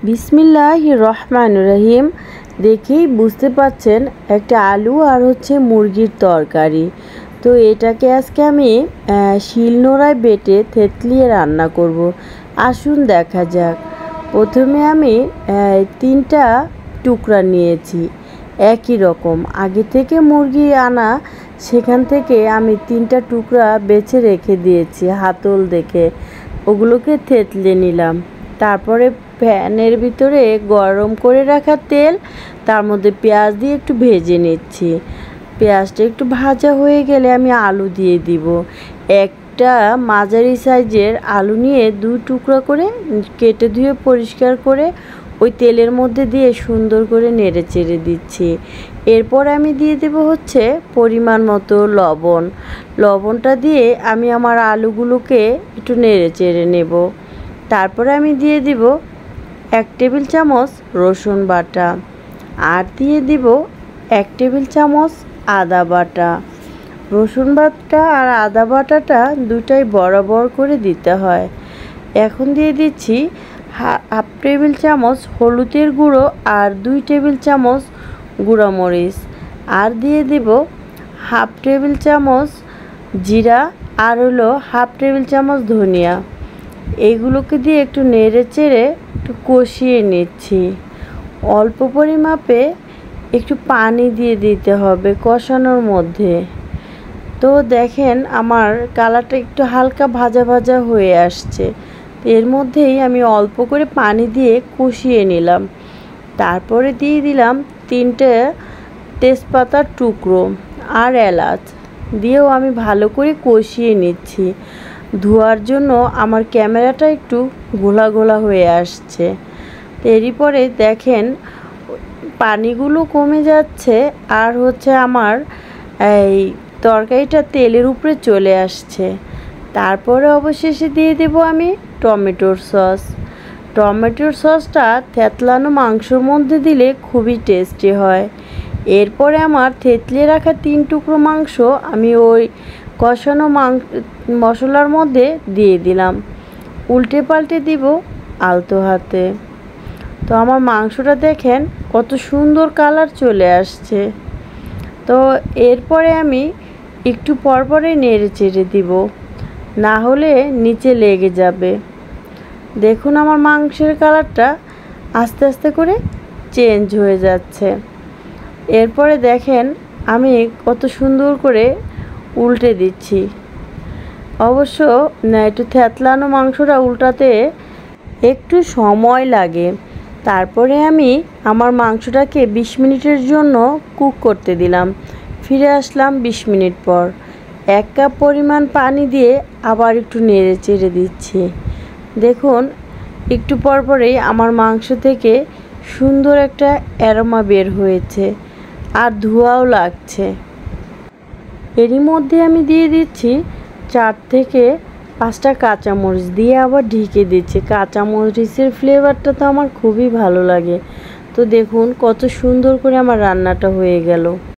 বিসমিল্লাহির রহমানির রহিম। দেখেই বুঝতে পাচ্ছেন একটা আলু আর হচ্ছে মুরগির তরকারি। তো এটাকে আজকে আমি শিলনোড়ায় বেটে থেতলিয়ে রান্না করব। আসুন দেখা যাক। প্রথমে আমি 3টা টুকরা নিয়েছি একই রকম, আগে থেকে মুরগি আনা, সেখান থেকে আমি 3টা টুকরা বেছে রেখে দিয়েছি হাতল দেখে। ওগুলোকে থেতলে নিলাম। তারপরে প্যানের ভিতরে গরম করে রাখা তেল, তার মধ্যে পেঁয়াজ দিয়ে একটু ভেজে নিচ্ছি। পেঁয়াজটা একটু ভাজা হয়ে গেলে আমি আলু দিয়ে দিব। একটা মাঝারি সাইজের আলু নিয়ে 2 টুকরা করে কেটে ধুয়ে পরিষ্কার করে ওই তেলের মধ্যে দিয়ে সুন্দর করে নেড়ে চেড়ে দিচ্ছি। এরপর আমি দিয়ে দেব হচ্ছে পরিমাণ মতো লবণ। লবণটা দিয়ে আমি আমার আলুগুলোকে একটু নেড়ে চেড়ে নেব। তারপরে আমি দিয়ে দিব 1 টেবিল চামচ রসুন বাটা, আর দিয়ে দিব 1 টেবিল চামচ আদা বাটা। রসুন বাটা আর আদা বাটাটা দুটাই বরাবর করে দিতে হয়। এখন দিয়ে দিচ্ছি 1/2 টেবিল চামচ হলুদের গুঁড়ো আর 2 টেবিল চামচ গুঁড়া মরিচ, আর দিয়ে দিব 1/2 টেবিল চামচ জিরা, আর হলো 1/2 টেবিল চামচ ধনিয়া। এইগুলোকে দিয়ে একটু নেড়ে চেড়ে একটু কষিয়ে নিচ্ছি। অল্প পরিমাপে একটু পানি দিয়ে দিতে হবে কষানোর মধ্যে। তো দেখেন আমার কালারটা একটু হালকা ভাজা ভাজা হয়ে আসছে। এর মধ্যেই আমি অল্প করে পানি দিয়ে কষিয়ে নিলাম। তারপরে দিয়ে দিলাম 3টে তেজপাতার টুকরো আর এলাচ, দিয়েও আমি ভালো করে কষিয়ে নিচ্ছি। ধোয়ার জন্য আমার ক্যামেরাটা একটু ঘোলা ঘোলা হয়ে আসছে। এরই পরে দেখেন পানিগুলো কমে যাচ্ছে, আর হচ্ছে আমার এই তরকারিটা তেলের উপরে চলে আসছে। তারপরে অবশেষে দিয়ে দেব আমি টমেটোর সস। টমেটোর সসটা থেতলানো মাংসর মধ্যে দিলে খুবই টেস্টি হয়। এরপরে আমার থেতলিয়ে রাখা 3 টুকরো মাংস আমি ওই কষানো মশলার মধ্যে দিয়ে দিলাম। উল্টে পাল্টে দিব আলতো হাতে। তো আমার মাংসটা দেখেন কত সুন্দর কালার চলে আসছে। তো এরপরে আমি একটু পরপরে নেড়ে চেড়ে দিব, না হলে নিচে লেগে যাবে। দেখুন আমার মাংসের কালারটা আস্তে আস্তে করে চেঞ্জ হয়ে যাচ্ছে। এরপরে দেখেন আমি কত সুন্দর করে উল্টে দিচ্ছি। অবশ্য একটু থেতলানো মাংসটা উল্টাতে একটু সময় লাগে। তারপরে আমি আমার মাংসটাকে 20 মিনিটের জন্য কুক করতে দিলাম। ফিরে আসলাম 20 মিনিট পর। 1 কাপ পরিমাণ পানি দিয়ে আবার একটু নেড়ে চেড়ে দিচ্ছি। দেখুন একটু পরপরেই আমার মাংস থেকে সুন্দর একটা অ্যারোমা বের হয়েছে, আর ধোঁয়াও লাগছে। এরই মধ্যে আমি দিয়ে দিচ্ছি 4 থেকে 5টা কাঁচামরিচ, দিয়ে আবার ঢেকে দিচ্ছি। কাঁচামরিচের ফ্লেভারটা তো আমার খুবই ভালো লাগে। তো দেখুন কত সুন্দর করে আমার রান্নাটা হয়ে গেল।